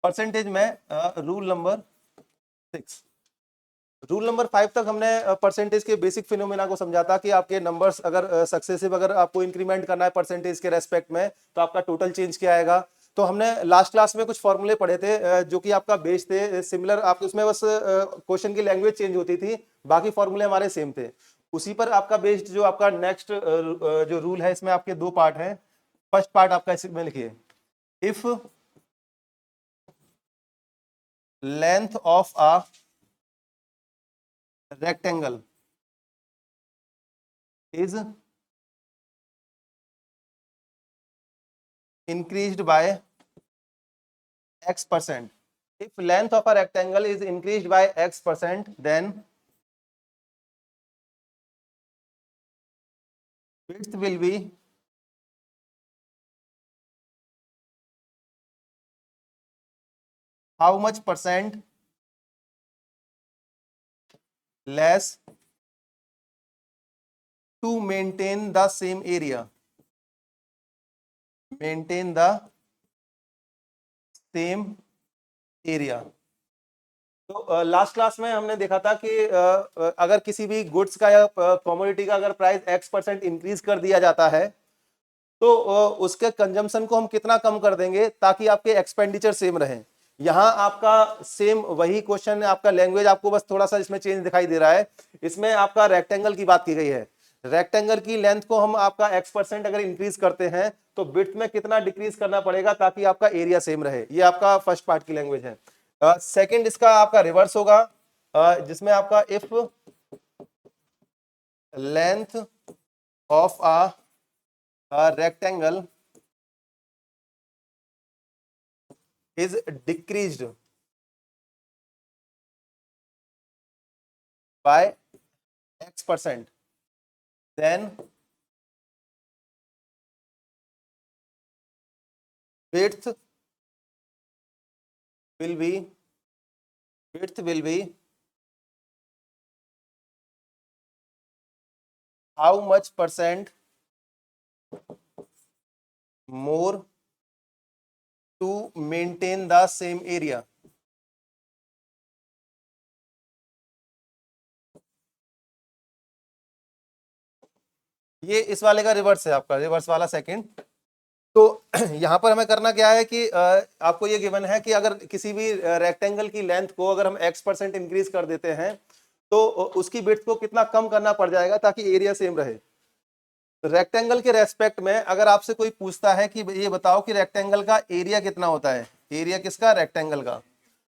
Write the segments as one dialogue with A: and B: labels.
A: Percentage में rule number 6, rule number 5 तक हमने परसेंटेज के बेसिक फिनोमेना को समझा था कि आपके नंबर्स अगर सक्सेसिव अगर आपको इंक्रीमेंट करना है परसेंटेज के रेस्पेक्ट में तो आपका टोटल चेंज क्या आएगा। तो हमने लास्ट क्लास में कुछ फॉर्मूले पढ़े थे जो कि आपका बेस थे सिमिलर, आपके उसमें बस क्वेश्चन की लैंग्वेज चेंज होती थी, बाकी फॉर्मूले हमारे सेम थे। उसी पर आपका बेस्ड जो आपका नेक्स्ट जो रूल है इसमें आपके 2 पार्ट हैं। फर्स्ट पार्ट आपका इसमें लिखिए, if length of a rectangle is increased by x%. If length of a rectangle is increased by x%, then width will be how much percent less to maintain the same area. Maintain the same area. तो last class में हमने देखा था कि अगर किसी भी goods का या कमोडिटी का अगर प्राइस x% इंक्रीज कर दिया जाता है तो उसके कंजम्पशन को हम कितना कम कर देंगे ताकि आपके एक्सपेंडिचर सेम रहे। यहाँ आपका सेम वही क्वेश्चन है, आपका लैंग्वेज आपको बस थोड़ा सा इसमें चेंज दिखाई दे रहा है। इसमें आपका रेक्टेंगल की बात की गई है, रेक्टेंगल की लेंथ को हम आपका x% अगर इंक्रीज करते हैं तो विड्थ में कितना डिक्रीज करना पड़ेगा ताकि आपका एरिया सेम रहे। ये आपका फर्स्ट पार्ट की लैंग्वेज है। सेकंड इसका आपका रिवर्स होगा जिसमें आपका if length of a rectangle is decreased by x%, then width will be how much percent more to maintain the same area. ये इस वाले का रिवर्स है, आपका रिवर्स वाला सेकंड। तो यहाँ पर हमें करना क्या है कि आपको ये गिवन है कि अगर किसी भी रेक्टेंगल की लेंथ को अगर हम x% इंक्रीज कर देते हैं तो उसकी विड्थ को कितना कम करना पड़ जाएगा ताकि एरिया सेम रहे। रेक्टेंगल के रेस्पेक्ट में अगर आपसे कोई पूछता है कि ये बताओ कि रेक्टेंगल का एरिया कितना होता है, एरिया किसका, रेक्टेंगल का,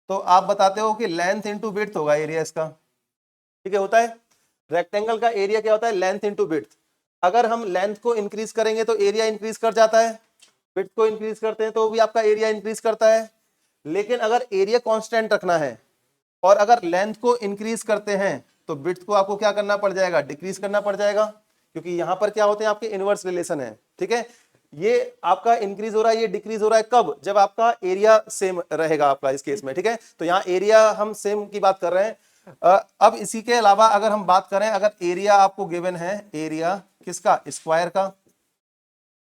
A: तो आप बताते हो कि लेंथ इंटू विड्थ होगा एरिया इसका। ठीक है, होता है रेक्टेंगल का एरिया क्या होता है, लेंथ इंटू विड्थ। अगर हम लेंथ को इंक्रीज करेंगे तो एरिया इंक्रीज कर जाता है, विड्थ को इंक्रीज करते हैं तो भी आपका एरिया इंक्रीज करता है। लेकिन अगर एरिया कांस्टेंट रखना है और अगर लेंथ को इंक्रीज करते हैं तो विड्थ को आपको क्या करना पड़ जाएगा, डिक्रीज करना पड़ जाएगा, क्योंकि यहां पर क्या होते हैं आपके इनवर्स रिलेशन है। ठीक है, ये आपका इंक्रीज हो रहा है, ये डिक्रीज हो रहा है कब, जब आपका एरिया सेम रहेगा आपका इस केस में। ठीक है, तो यहाँ एरिया हम सेम की बात कर रहे हैं। अब इसी के अलावा अगर हम बात करें, अगर एरिया आपको गिवन है, एरिया किसका, स्क्वायर का,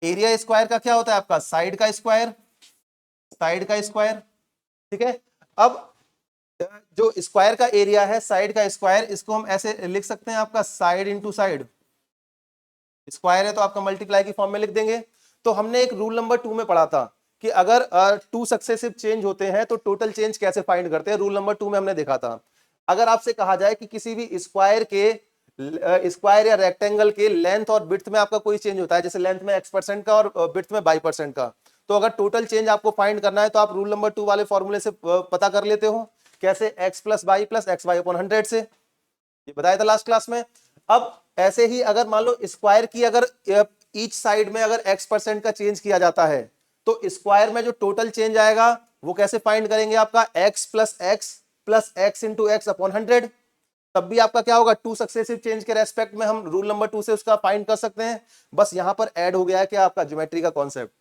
A: एरिया स्क्वायर का क्या होता है आपका, साइड का स्क्वायर, साइड का स्क्वायर। ठीक है, अब जो स्क्वायर का एरिया है, साइड का स्क्वायर, इसको हम ऐसे लिख सकते हैं आपका साइड इंटू साइड, स्क्वायर है तो आपका मल्टीप्लाई की फॉर्म में लिख देंगे। तो हमने एक रूल नंबर 2 में पढ़ा था कि अगर 2 सक्सेसिव चेंज होते हैं तो टोटल चेंज कैसे फाइंड करते हैं, रूल नंबर 2 में हमने देखा था। अगर आपसे कहा जाए कि किसी भी स्क्वायर के स्क्वायर या रेक्टेंगल के लेंथ और विड्थ में आपका कोई चेंज होता है, जैसे लेंथ में x% का और विड्थ में y% का, तो अगर टोटल चेंज आपको फाइंड करना है तो आप रूल नंबर 2 वाले फॉर्मूले से पता कर लेते हो। कैसे, x plus Y plus X Y upon 100 से, ये बताया था लास्ट क्लास में। अब ऐसे ही अगर मान लो स्क्वायर की अगर ईच साइड में अगर x% का चेंज किया जाता है तो स्क्वायर में जो टोटल चेंज आएगा वो कैसे फाइंड करेंगे, आपका x plus x into x upon 100। तब भी आपका क्या होगा, 2 सक्सेसिव चेंज के रेस्पेक्ट में हम रूल नंबर 2 से उसका फाइंड कर सकते हैं। बस यहां पर ऐड हो गया है क्या, आपका ज्योमेट्री का कॉन्सेप्ट।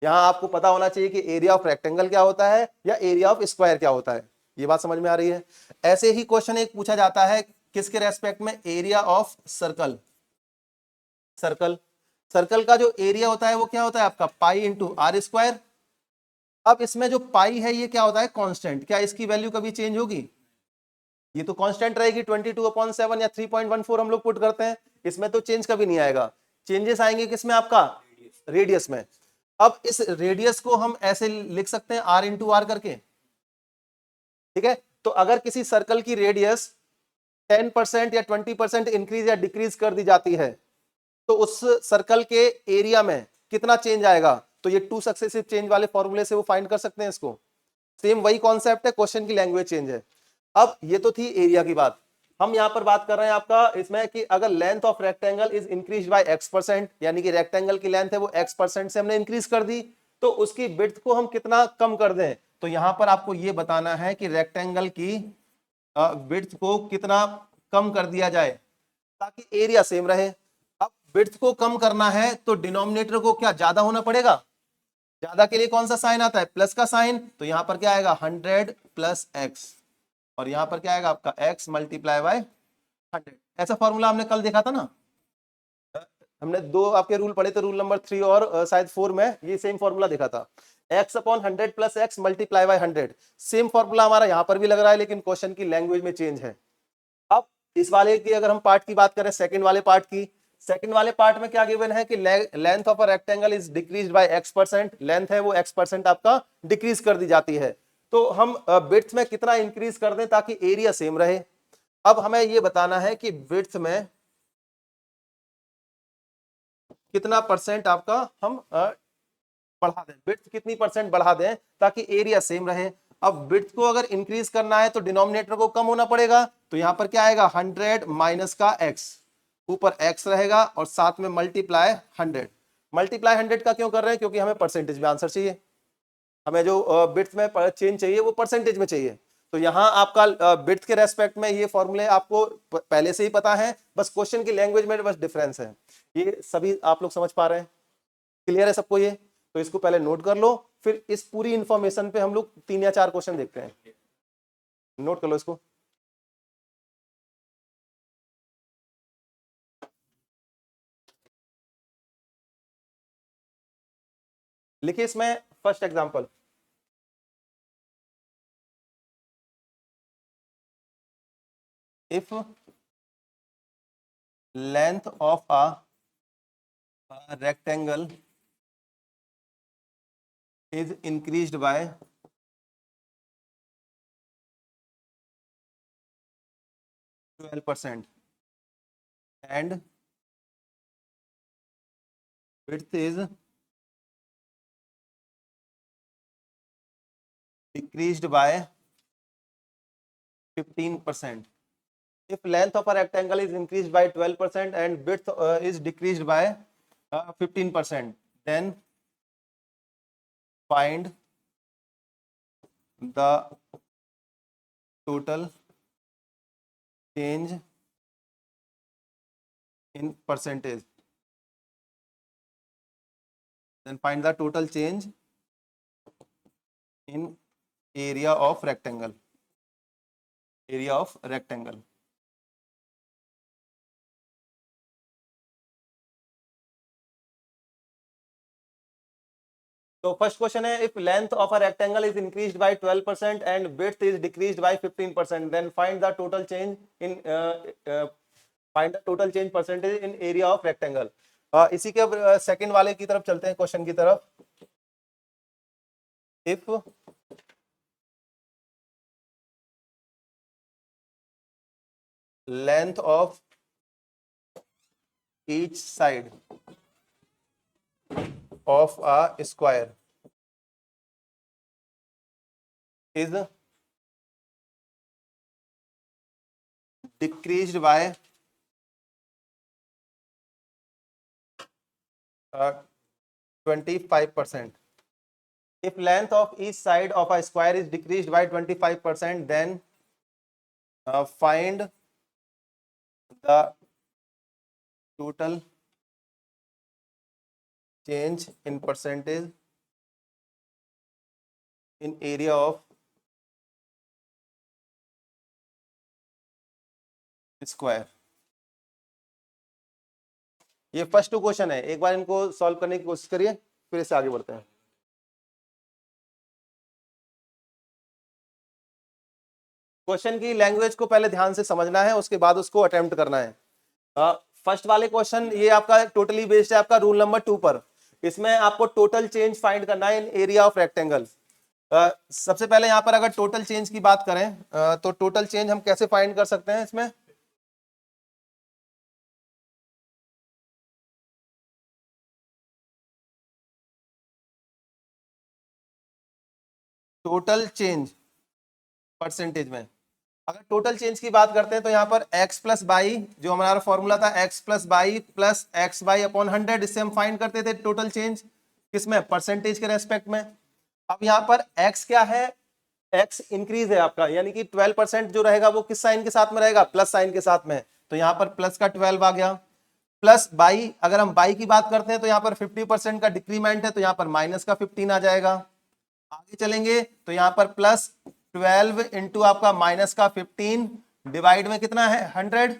A: यहां आपको पता होना चाहिए कि एरिया ऑफ रेक्टेंगल क्या होता है या एरिया ऑफ स्क्वायर क्या होता है। ये बात समझ में आ रही है। ऐसे ही क्वेश्चन एक पूछा जाता है किसके रेस्पेक्ट में, area of circle. Circle, circle का जो एरिया होता है वो क्या होता है आपका पाई इंटू आर स्क्वायर। अब इसमें जो पाई है ये क्या होता है, कांस्टेंट, क्या इसकी वैल्यू कभी चेंज होगी? ये तो कांस्टेंट रहेगी 22/7 या 3.14 हम लोग पुट करते हैं, इसमें तो चेंज कभी नहीं आएगा। चेंजेस आएंगे किसमें, आपका रेडियस में। अब इस रेडियस को हम ऐसे लिख सकते हैं r इंटू आर करके, ठीक है। तो अगर किसी सर्कल की रेडियस 10% या 20% इंक्रीज या डिक्रीज कर दी जाती है तो उस सर्कल के एरिया में कितना चेंज आएगा, तो ये टू सक्सेसिव चेंज वाले फॉर्मूले से वो फाइंड कर सकते हैं इसको। सेम वही कॉन्सेप्ट है, क्वेश्चन की लैंग्वेज चेंज है। अब ये तो थी एरिया की बात। हम यहां पर बात कर रहे हैं आपका इसमें कि अगर length of rectangle is increase by x%, यानी कि रेक्टेंगल की लेंथ है वो x% से हमने इंक्रीज कर दी, तो उसकी विड्थ को हम कितना कम कर दें। तो यहां पर आपको ये बताना है कि रेक्टेंगल की विड्थ को कितना कम कर दिया जाए ताकि एरिया सेम रहे। अब विड्थ को कम करना है तो डिनोमिनेटर को क्या ज्यादा होना पड़ेगा, ज्यादा के लिए कौन सा साइन आता है, प्लस का साइन। तो यहां पर क्या आएगा 100 प्लस एक्स, और यहां पर क्या आएगा आपका x मल्टीप्लाई बाय 100। ऐसा फॉर्मूला हमने कल देखा था ना, हमने दो आपके रूल पढ़े थे, रूल नंबर 3 और शायद 4 में ये सेम फॉर्मूला देखा था, x/100 plus x multiply by 100। Same formula हमारा यहां पर भी लग रहा है, लेकिन क्वेश्चन की लैंग्वेज में चेंज है। अब इस वाले की अगर हम पार्ट की बात करें, सेकंड वाले पार्ट की, सेकंड वाले पार्ट में क्या गिवन है कि length of a rectangle is decreased bye x%, length है वो x% आपका डिक्रीज कर दी जाती है। तो हम विड्थ में कितना इंक्रीज कर दें ताकि एरिया सेम रहे। अब हमें ये बताना है कि विड्थ में कितना परसेंट आपका हम बढ़ा दें, विड्थ कितनी परसेंट बढ़ा दें ताकि एरिया सेम रहे। अब विड्थ को अगर इंक्रीज करना है तो डिनोमिनेटर को कम होना पड़ेगा, तो यहां पर क्या आएगा 100 माइनस का x, ऊपर x रहेगा और साथ में मल्टीप्लाई 100। मल्टीप्लाई 100 का क्यों कर रहे हैं, क्योंकि हमें परसेंटेज में आंसर चाहिए, हमें जो बिट्स में चेंज चाहिए वो परसेंटेज में चाहिए। तो यहाँ आपका बिट्स के रेस्पेक्ट में ये फॉर्मूले आपको पहले से ही पता है, बस क्वेश्चन की लैंग्वेज में बस डिफरेंस है। ये सभी आप लोग समझ पा रहे हैं, क्लियर है सबको ये? तो इसको पहले नोट कर लो, फिर इस पूरी इंफॉर्मेशन पे हम लोग 3 या 4 क्वेश्चन देखते हैं। नोट कर लो इसको। लिखिए इसमें first example, if length of a rectangle is increased by 12% and width is decreased by 15%. If length of a rectangle is increased by 12% and width is decreased by 15%, then find the total change in percentage. Then find the total change in area of rectangle. Area of rectangle. तो first question है, if length of a rectangle is increased by 12% and width is decreased by 15%, then find the total change in find the total change percentage in area of rectangle. इसी के second वाले की तरफ चलते हैं, question की तरफ। If length of each side of a square is decreased by 25%. If length of each side of a square is decreased by 25%, then find the total change in percentage in area of square. ये first to question है, एक बार इनको solve करने की कोशिश करिए, फिर इससे आगे बढ़ते हैं। क्वेश्चन की लैंग्वेज को पहले ध्यान से समझना है, उसके बाद उसको अटेम्प्ट करना है। फर्स्ट वाले क्वेश्चन ये आपका टोटली बेस्ड है आपका रूल नंबर 2 पर। इसमें आपको टोटल चेंज फाइंड करना है इन एरिया ऑफ रेक्टेंगल। सबसे पहले यहाँ पर अगर टोटल चेंज की बात करें तो टोटल चेंज हम कैसे फाइंड कर सकते हैं इसमें? टोटल चेंज परसेंटेज में अगर टोटल चेंज की बात करते हैं तो यहाँ पर x प्लस बाई, जो हमारा फॉर्मूला था x plus by plus x by upon 100, इससे हम फाइंड करते थे टोटल चेंज किसमें? परसेंटेज के रेस्पेक्ट में। अब यहाँ पर x क्या है? x इंक्रीज है आपका, यानी कि 12% जो रहेगा वो किस साइन के साथ में रहेगा? प्लस साइन के साथ में। तो यहाँ पर प्लस का 12 आ गया। प्लस बाई, अगर हम बाई की बात करते हैं तो यहाँ पर 50% का डिक्रीमेंट है, तो यहाँ पर माइनस का 15 आ जाएगा। आगे चलेंगे तो यहाँ पर प्लस 12 इंटू आपका माइनस का 15 डिवाइड में कितना है? 100।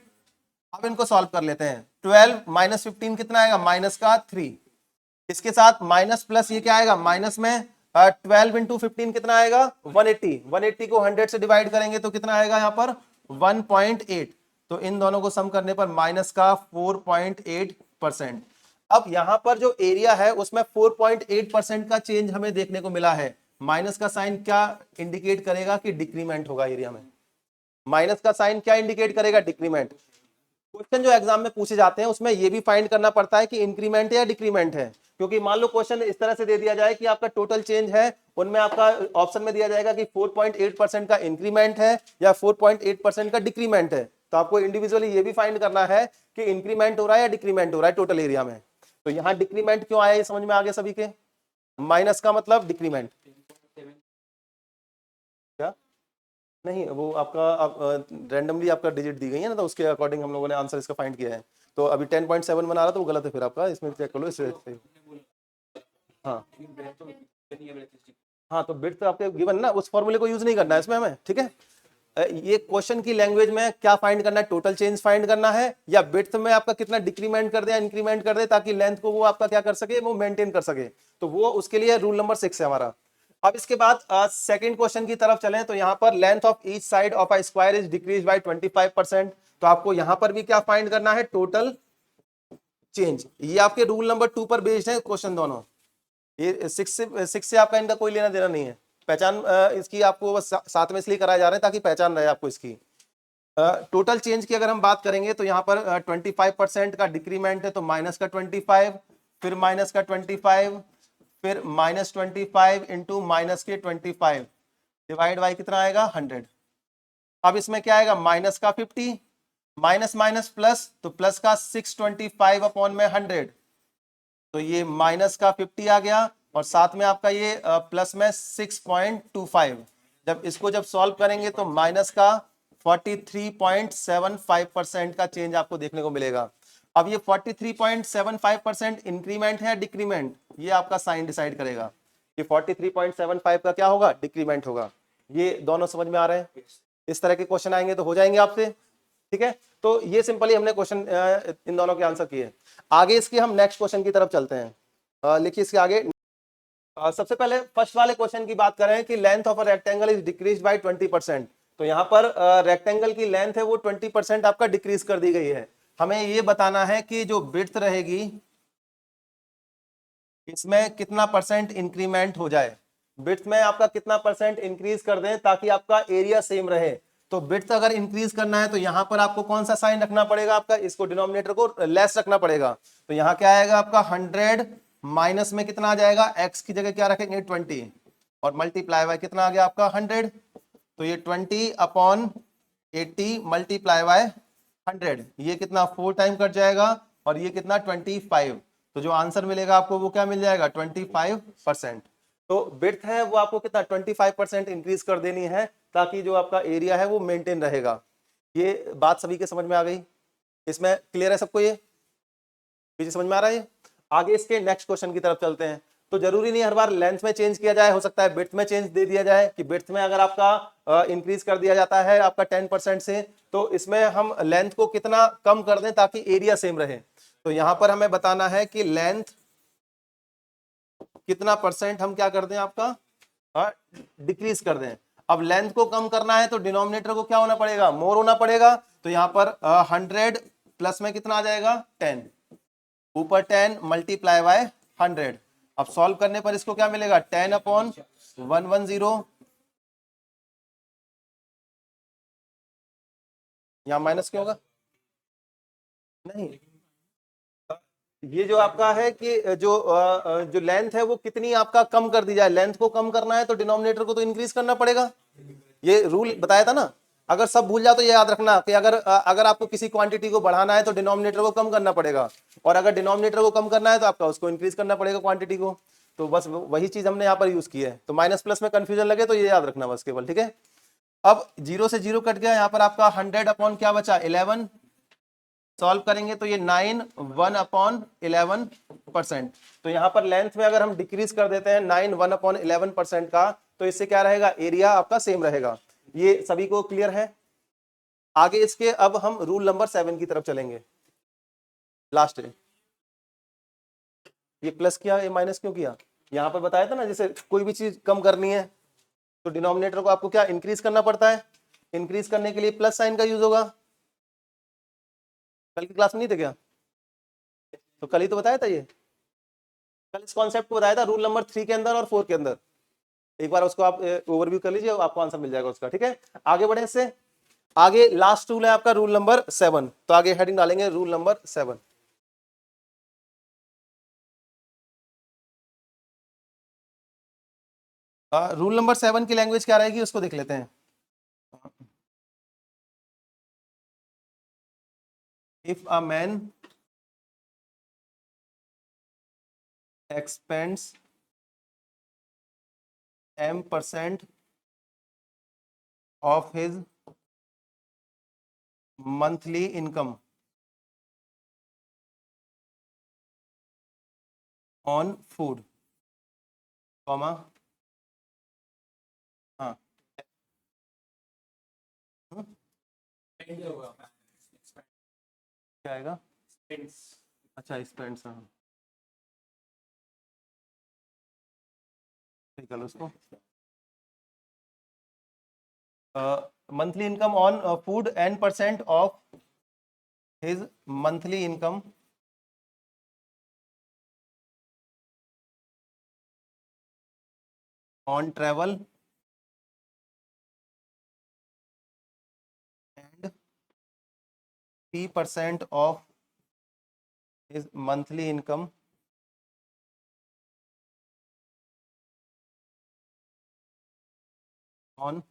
A: अब इनको सॉल्व कर लेते हैं। 12 माइनस 15 कितना आएगा? माइनस का 3। इसके साथ माइनस प्लस ये क्या आएगा? माइनस में 12 इंटू 15 कितना आएगा? 180। 180 को 100 से डिवाइड करेंगे तो कितना आएगा यहाँ पर? 1.8। तो इन दोनों को सम करने पर माइनस का 4.8%। अब यहां पर जो एरिया है उसमें 4.8% का चेंज हमें देखने को मिला है। माइनस का साइन क्या इंडिकेट करेगा? कि डिक्रीमेंट होगा एरिया में। माइनस का साइन क्या इंडिकेट करेगा? डिक्रीमेंट। क्वेश्चन जो एग्जाम में पूछे जाते हैं उसमें ये भी फाइंड करना पड़ता है कि इंक्रीमेंट है या डिक्रीमेंट है, क्योंकि मान लो क्वेश्चन इस तरह से दे दिया जाए कि आपका टोटल चेंज है, उनमें आपका ऑप्शन में दिया जाएगा कि 4.8% का इंक्रीमेंट है या 4.8% का डिक्रीमेंट है, तो आपको इंडिविजुअली ये भी फाइंड करना है कि इंक्रीमेंट हो रहा है या डिक्रीमेंट हो रहा है टोटल एरिया में। तो यहाँ डिक्रीमेंट क्यों आया ये समझ में आ गया सभी के? माइनस का मतलब डिक्रीमेंट। क्या नहीं, वो आपका रैंडमली आपका डिजिट दी गई है ना, तो उसके अकॉर्डिंग हम लोगों ने आंसर इसका फाइंड किया है। तो अभी 10.7 बना रहा था वो गलत है, फिर आपका इसमें चेक कर लो इससे। हाँ हाँ, तो बिट तो आपके गिवन ना, उस फॉर्मूले को यूज नहीं करना है इसमें हमें, ठीक है। ये क्वेश्चन की लैंग्वेज में क्या फाइंड करना है? टोटल चेंज फाइंड करना है या बिट्स में आपका कितना डिक्रीमेंट कर दे या इंक्रीमेंट कर दे, ताकि लेंथ को वो आपका क्या कर सके? वो मेंटेन कर सके। तो वो उसके लिए रूल नंबर 6 है हमारा। अब इसके बाद सेकंड क्वेश्चन की तरफ चलें तो यहाँ पर length of each side of a square is decrease by 25%। तो आपको यहाँ पर भी क्या फाइंड करना है? Total change. ये आपके रूल नंबर 2 पर बेस्ड है क्वेश्चन दोनों। ये 6 से आपका इनका कोई लेना देना नहीं है। पहचान इसकी आपको बस साथ में इसलिए कराया जा रहा है ताकि पहचान रहे आपको इसकी। टोटल चेंज की अगर हम बात करेंगे तो यहाँ पर 25% का डिक्रीमेंट है, तो माइनस का 25, फिर माइनस का 25, फिर माइनस 25 इंटू माइनस के 25 डिवाइड बाई कितना आएगा? 100। अब इसमें क्या आएगा? माइनस का 50, माइनस माइनस प्लस, तो प्लस का 625 अपॉन में 100, तो ये माइनस का 50 आ गया, और साथ में आपका ये प्लस में 6.25। जब सॉल्व करेंगे तो माइनस का 43.75% का चेंज आपको देखने को मिलेगा। अब ये 43.75% इंक्रीमेंट है डिक्रीमेंट, ये आपका साइन डिसाइड करेगा कि 43.75 का क्या होगा? डिक्रीमेंट होगा। ये दोनों समझ में आ रहे हैं? इस तरह के क्वेश्चन आएंगे तो हो जाएंगे आपसे, ठीक है। तो ये सिंपली हमने क्वेश्चन इन दोनों के आंसर किए। आगे इसके हम नेक्स्ट क्वेश्चन की तरफ चलते हैं। लिखिए इसके आगे। सबसे पहले फर्स्ट वाले क्वेश्चन की बात करें कि length of a rectangle is decrease by 20%। तो यहाँ पर रेक्टेंगल की लेंथ है वो 20% आपका डिक्रीज कर दी गई है। हमें ये बताना है कि जो विड्थ रहेगी इसमें कितना परसेंट इंक्रीमेंट हो जाए। विड्थ में आपका कितना परसेंट इंक्रीज कर दें ताकि आपका एरिया सेम रहे। तो विड्थ अगर इंक्रीज करना है तो यहां पर आपको कौन सा साइन रखना पड़ेगा? आपका इसको डिनोमिनेटर को लेस रखना पड़ेगा। तो यहाँ क्या आएगा आपका? 100 माइनस में कितना आ जाएगा? x की जगह क्या रखेंगे? 20, और मल्टीप्लाई बाय कितना आ गया आपका? 100। तो ये 20 अपॉन 80 मल्टीप्लाई बाय 100, ये कितना? 4 टाइम कट जाएगा, और ये कितना? 25। तो जो आंसर मिलेगा आपको वो क्या मिल जाएगा? 25%। तो विड्थ है वो आपको कितना? 25% इंक्रीज कर देनी है ताकि जो आपका एरिया है वो मेंटेन रहेगा। ये बात सभी के समझ में आ गई? इसमें क्लियर है सबको? ये समझ में आ रहा है? आगे इसके नेक्स्ट क्वेश्चन की तरफ चलते हैं। तो जरूरी नहीं हर बार लेंथ में चेंज किया जाए, हो सकता है विड्थ में चेंज दे दिया जाए कि विड्थ में अगर आपका इंक्रीज कर दिया जाता है आपका 10% से, तो इसमें हम लेंथ को कितना कम कर दें ताकि एरिया सेम रहे। तो यहां पर हमें बताना है कि लेंथ कितना परसेंट हम क्या कर दें आपका? डिक्रीज कर दें। अब लेंथ को कम करना है तो डिनोमिनेटर को क्या होना पड़ेगा, मोर होना पड़ेगा। तो यहाँ पर 100 प्लस में कितना आ जाएगा 10, ऊपर 10 मल्टीप्लाई बाय 100। अब सॉल्व करने पर इसको क्या मिलेगा 10/110। यहाँ माइनस क्यों होगा, नहीं ये जो आपका है कि जो लेंथ है वो कितनी आपका कम कर दी जाए, लेंथ को कम करना है तो डिनोमिनेटर को तो इंक्रीज करना पड़ेगा। ये रूल बताया था ना, अगर सब भूल जाओ तो ये याद रखना कि अगर आपको किसी क्वांटिटी को बढ़ाना है तो डिनोमिनेटर को कम करना पड़ेगा, और अगर डिनोमिनेटर को कम करना है तो आपका उसको इंक्रीज करना पड़ेगा क्वांटिटी को। तो बस वही चीज हमने यहाँ पर यूज की है। तो माइनस प्लस में कंफ्यूजन लगे तो ये याद रखना बस केवल, ठीक है। अब 0 से 0 कट गया, यहाँ पर आपका 100 अपॉन क्या बचा 11, सॉल्व करेंगे तो ये 9 1/11%। तो यहाँ पर लेंथ में अगर हम डिक्रीज कर देते हैं 9 1/11% का, तो इससे क्या रहेगा, एरिया आपका सेम रहेगा। ये सभी को क्लियर है। आगे इसके अब हम रूल नंबर 7 की तरफ चलेंगे। लास्ट है, ये प्लस किया ये माइनस क्यों किया, यहाँ पर बताया था ना, जैसे कोई भी चीज कम करनी है तो डिनोमिनेटर को आपको क्या इंक्रीज करना पड़ता है, इंक्रीज करने के लिए प्लस साइन का यूज होगा। कल की क्लास में नहीं थे क्या, तो कल ही तो बताया था ये, कल इस कॉन्सेप्ट को बताया था रूल नंबर 3 के अंदर और 4 के अंदर। एक बार उसको आप ओवरव्यू कर लीजिए, आपको आंसर मिल जाएगा उसका, ठीक है। आगे बढ़े इससे आगे, लास्ट रूल है आपका रूल नंबर 7। तो आगे हेडिंग डालेंगे रूल नंबर 7। रूल नंबर 7 की लैंग्वेज क्या रहेगी उसको देख लेते हैं। If a man expends m% of his monthly income on food, comma, हाँ क्या आएगा, अच्छा स्पेंड्स, हाँ निकालो उसको। Monthly income on food n% of his monthly income on travel and p% of his monthly income on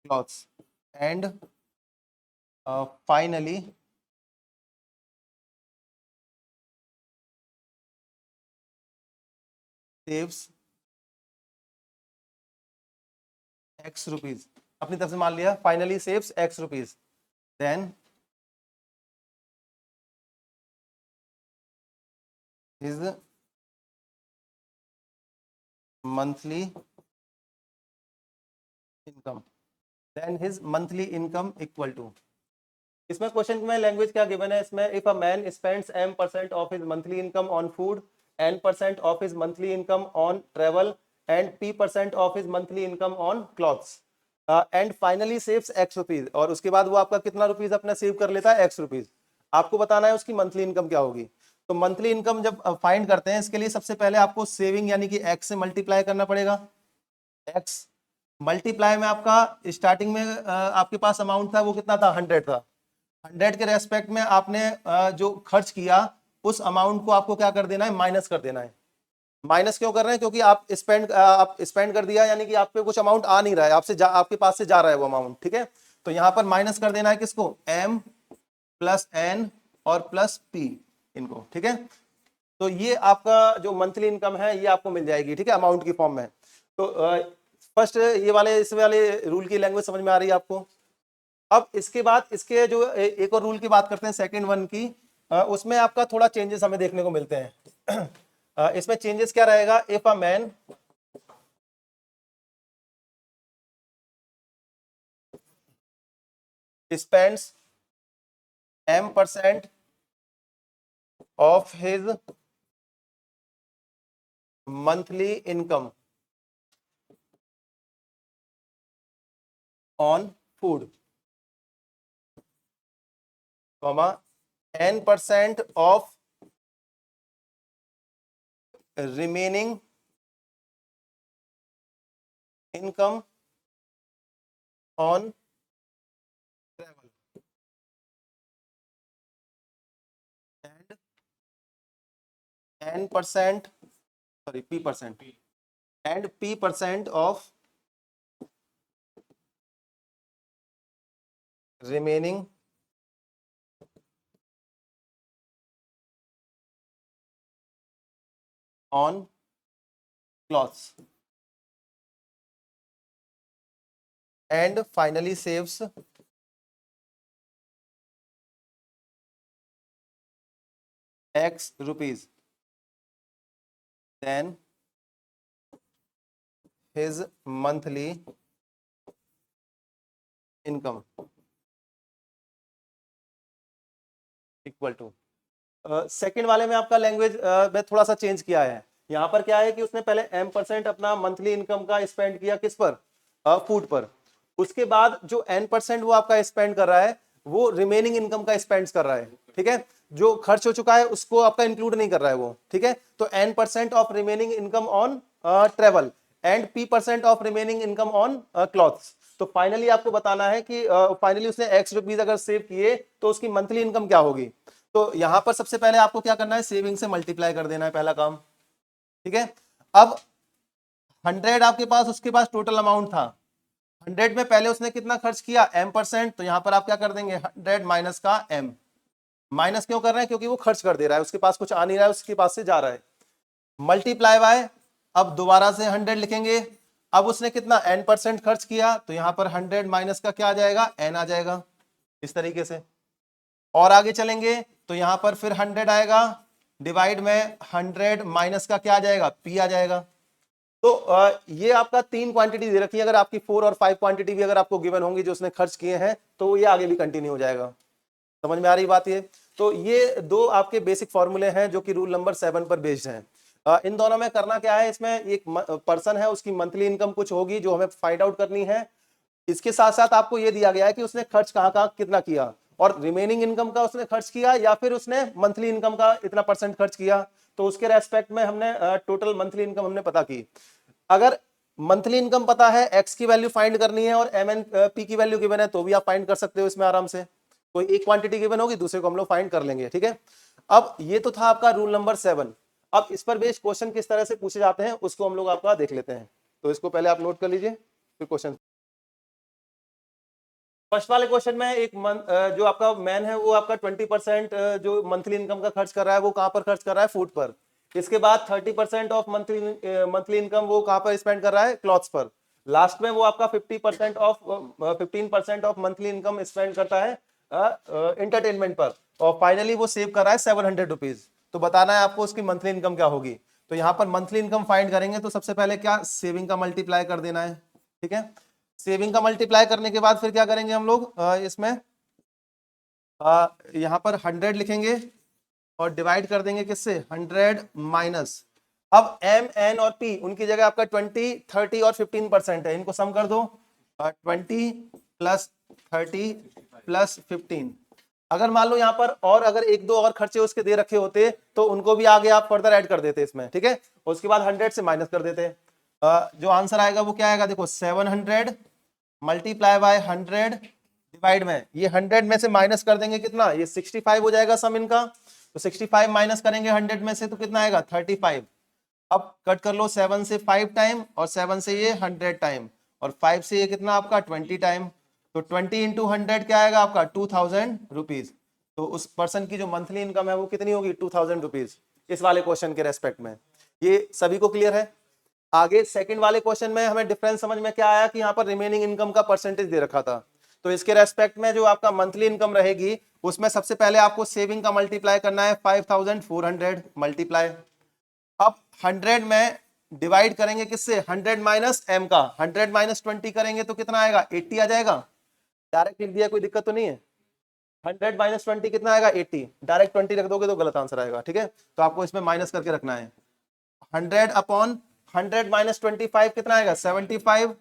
A: clothes, and finally saves x rupees, अपनी तरफ से मान लिया, finally saves x rupees, then his monthly income, then his monthly income equal to, इसमें question में language क्या given है इसमें, if a man spends m% of his monthly income on food, n% of his monthly income on travel, and p% of his monthly income on clothes, and finally saves x rupees, और उसके बाद वो आपका कितना rupees अपना save कर लेता है x रुपीज। आपको बताना है उसकी मंथली इनकम क्या होगी। तो मंथली इनकम जब फाइंड करते हैं इसके लिए सबसे पहले आपको सेविंग यानी कि x से मल्टीप्लाई करना पड़ेगा। x मल्टीप्लाई में आपका स्टार्टिंग में आपके पास अमाउंट था वो कितना था 100 था, 100 के रेस्पेक्ट में आपने जो खर्च किया उस अमाउंट को आपको क्या कर देना है, माइनस कर देना है। माइनस क्यों कर रहे हैं, क्योंकि आप स्पेंड कर दिया यानी कि आप पे कुछ अमाउंट आ नहीं रहा है, आपके पास से जा रहा है वो अमाउंट, ठीक है। तो यहां पर माइनस कर देना है किसको, m प्लस n और प्लस p इनको, ठीक है। तो ये आपका जो मंथली इनकम है ये आपको मिल जाएगी, ठीक है, अमाउंट की फॉर्म में। तो फर्स्ट ये वाले इस वाले रूल की लैंग्वेज समझ में आ रही है आपको। अब इसके बाद इसके जो एक और रूल की बात करते हैं सेकंड वन की, उसमें आपका थोड़ा चेंजेस हमें देखने को मिलते हैं। इसमें चेंजेस क्या रहेगा, if a man spends m% of his monthly income on food, comma n% of remaining income on travel and n% sorry p% and p% of remaining on clothes and finally saves x rupees, then his monthly income equal to. Second वाले में आपका language में थोड़ा सा change किया है। यहाँ पर क्या है कि उसने पहले m% अपना मंथली इनकम का स्पेंड किया किस पर, फूड पर। उसके बाद जो n% वो आपका स्पेंड कर रहा है वो रिमेनिंग इनकम का स्पेंड कर रहा है, ठीक है। जो खर्च हो चुका है उसको आपका इंक्लूड नहीं कर रहा है वो, ठीक है। तो n% of remaining income on travel and p% of remaining income on clothes. तो फाइनली आपको बताना है कि फाइनली उसने x रुपीज अगर सेव किए तो उसकी मंथली इनकम क्या होगी। तो यहां पर सबसे पहले आपको क्या करना है, सेविंग से मल्टीप्लाई कर देना है, पहला काम, ठीक है। अब 100 आपके पास, उसके पास टोटल अमाउंट था, 100 में पहले उसने कितना खर्च किया m%, तो यहां पर आप क्या कर देंगे 100 माइनस का m। माइनस क्यों कर रहे हैं, क्योंकि वो खर्च कर दे रहा है, उसके पास कुछ आ नहीं रहा है, उसके पास से जा रहा है। मल्टीप्लाई बाय, अब दोबारा से 100 लिखेंगे। अब उसने कितना n% खर्च किया, तो यहां पर 100 माइनस का क्या आ जाएगा, n आ जाएगा, इस तरीके से। और आगे चलेंगे तो यहां पर फिर 100 आएगा, डिवाइड में 100 माइनस का क्या आ जाएगा, p आ जाएगा। तो ये आपका 3 क्वांटिटी दे रखी है, अगर आपकी 4 और 5 क्वांटिटी भी अगर आपको गिवन होंगी जो उसने खर्च किए हैं तो ये आगे भी कंटिन्यू हो जाएगा। समझ में आ रही बात ये। तो ये दो आपके बेसिक फॉर्मूले हैं जो कि रूल नंबर 7 पर बेस्ड हैं। इन दोनों में करना क्या है, इसमें एक पर्सन है उसकी मंथली इनकम कुछ होगी जो हमें फाइंड आउट करनी है। इसके साथ साथ आपको ये दिया गया है कि उसने खर्च कहाँ कहाँ कितना किया, और रिमेनिंग इनकम का उसने खर्च किया या फिर उसने मंथली इनकम का इतना % खर्च किया। तो उसके रेस्पेक्ट में हमने टोटल मंथली इनकम हमने पता की। अगर मंथली इनकम पता है, एक्स की वैल्यू फाइंड करनी है और एम एन पी की वैल्यू गिवन है तो भी आप फाइंड कर सकते हो इसमें आराम से। कोई एक क्वांटिटी गिवन होगी, दूसरे को हम लोग फाइंड कर लेंगे, ठीक है। अब ये तो था आपका रूल नंबर 7। अब इस पर बेस्ड क्वेश्चन किस तरह से पूछे जाते हैं उसको हम लोग आपका देख लेते हैं। तो इसको पहले आप नोट कर लीजिए, फिर क्वेश्चन। फर्स्ट वाले क्वेश्चन में एक जो आपका मैन है वो आपका 20% जो मंथली इनकम का खर्च कर रहा है वो कहां पर खर्च कर रहा है, फूड पर। इसके बाद 30% ऑफ मंथली इनकम वो कहां पर स्पेंड कर रहा है, क्लॉथ्स पर। लास्ट में वो आपका 15% ऑफ मंथली इनकम स्पेंड करता है इंटरटेनमेंट पर। और फाइनली वो सेव कर रहा है 700 रुपीज। तो बताना है आपको उसकी मंथली इनकम क्या होगी। तो यहाँ पर मंथली इनकम फाइंड करेंगे तो सबसे पहले क्या, सेविंग का मल्टीप्लाई कर देना है, ठीक है। सेविंग का मल्टीप्लाई करने के बाद फिर क्या करेंगे हम लोग, इसमें यहां पर 100 लिखेंगे और डिवाइड कर देंगे किससे, 100 माइनस। अब एम एन और पी उनकी जगह आपका 20, 30 और 15% है, इनको सम कर दो। 20 प्लस 30 प्लस 15। अगर मान लो यहाँ पर और अगर एक दो और खर्चे उसके दे रखे होते तो उनको भी आगे आप फर्दर ऐड कर देते इसमें, ठीक है। उसके बाद 100 से माइनस कर देते। जो आंसर आएगा वो क्या आएगा, देखो 700 मल्टीप्लाई बाय 100 डिवाइड में, ये 100 में से माइनस कर देंगे कितना, ये 65 हो जाएगा सम इनका। तो 65 माइनस करेंगे 100 में से तो कितना आएगा, 35। अब कट कर लो 7 से 5 टाइम और 7 से ये 100 टाइम और 5 से ये कितना आपका 20 टाइम। तो 20 इंटू 100 क्या आएगा आपका 2000 रुपीज। तो उस पर्सन की जो मंथली इनकम है वो कितनी होगी, 2000 रुपीज, इस वाले क्वेश्चन के रेस्पेक्ट में। ये सभी को क्लियर है। आगे सेकंड वाले क्वेश्चन में हमें डिफरेंस समझ में क्या आया कि यहाँ पर रिमेनिंग इनकम का परसेंटेज दे रखा था। तो इसके रेस्पेक्ट में जो आपका मंथली इनकम रहेगी उसमें सबसे पहले आपको सेविंग का मल्टीप्लाई करना है 5400 मल्टीप्लाई। अब 100 में डिवाइड करेंगे किससे, 100 माइनस एम का, 100 माइनस 20 करेंगे तो कितना आएगा, 80 आ जाएगा। डायरेक्ट लिख दिया, कोई दिक्कत तो नहीं है। 100 माइनस 20 कितना आएगा, 80। डायरेक्ट 20 रख दोगे तो गलत आंसर आएगा, ठीक है। तो आपको इसमें माइनस करके रखना है। 100 अपॉन 100 माइनस 25 कितना आएगा, 75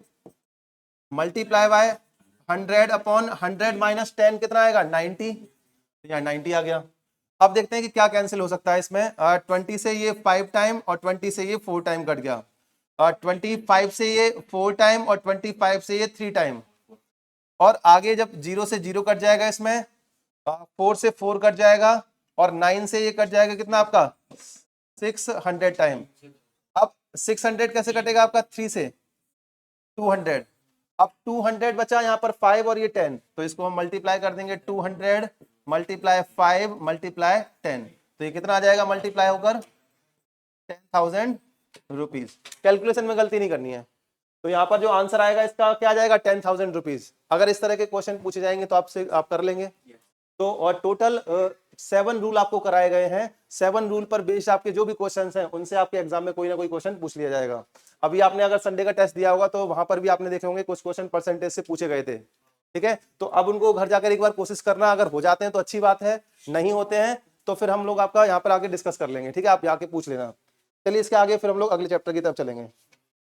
A: मल्टीप्लाई बाय 100 अपॉन 100 माइनस 10 कितना आएगा 90, या 90 आ गया। अब देखते हैं कि क्या कैंसिल हो सकता है इसमें। 20 से ये 5 टाइम और 20 से ये 4 टाइम कट गया, 25 से ये 4 टाइम और 25 से ये 3 टाइम, और आगे जब 0 से 0 कट जाएगा इसमें, 4 से 4 कट जाएगा, और 9 से ये कट जाएगा कितना आपका 600 टाइम। अब 600 कैसे कटेगा आपका 3 से 200, अब 200 बचा यहाँ पर 5 और ये 10, तो इसको हम मल्टीप्लाई कर देंगे 200 मल्टीप्लाई 5 मल्टीप्लाई 10, तो ये कितना आ जाएगा मल्टीप्लाई होकर 10,000 रुपीज। कैलकुलेशन में गलती नहीं करनी है, तो यहाँ पर जो आंसर आएगा इसका क्या आ जाएगा 10,000 रुपीज। अगर इस तरह के क्वेश्चन पूछे जाएंगे तो आपसे आप कर लेंगे। तो और टोटल 7 रूल आपको कराए गए हैं। 7 रूल पर बेस्ड आपके जो भी क्वेश्चंस हैं उनसे आपके एग्जाम में कोई ना कोई क्वेश्चन पूछ लिया जाएगा। अभी आपने अगर संडे का टेस्ट दिया होगा तो वहां पर भी आपने देखे होंगे कुछ क्वेश्चन परसेंटेज से पूछे गए थे, ठीक है। तो अब उनको घर जाकर एक बार कोशिश करना, अगर हो जाते हैं तो अच्छी बात है, नहीं होते हैं तो फिर हम लोग आपका यहाँ पर आगे डिस्कस कर लेंगे, ठीक है। आप जाके पूछ लेना। चलिए इसके आगे फिर हम लोग अगले चैप्टर की तरफ चलेंगे।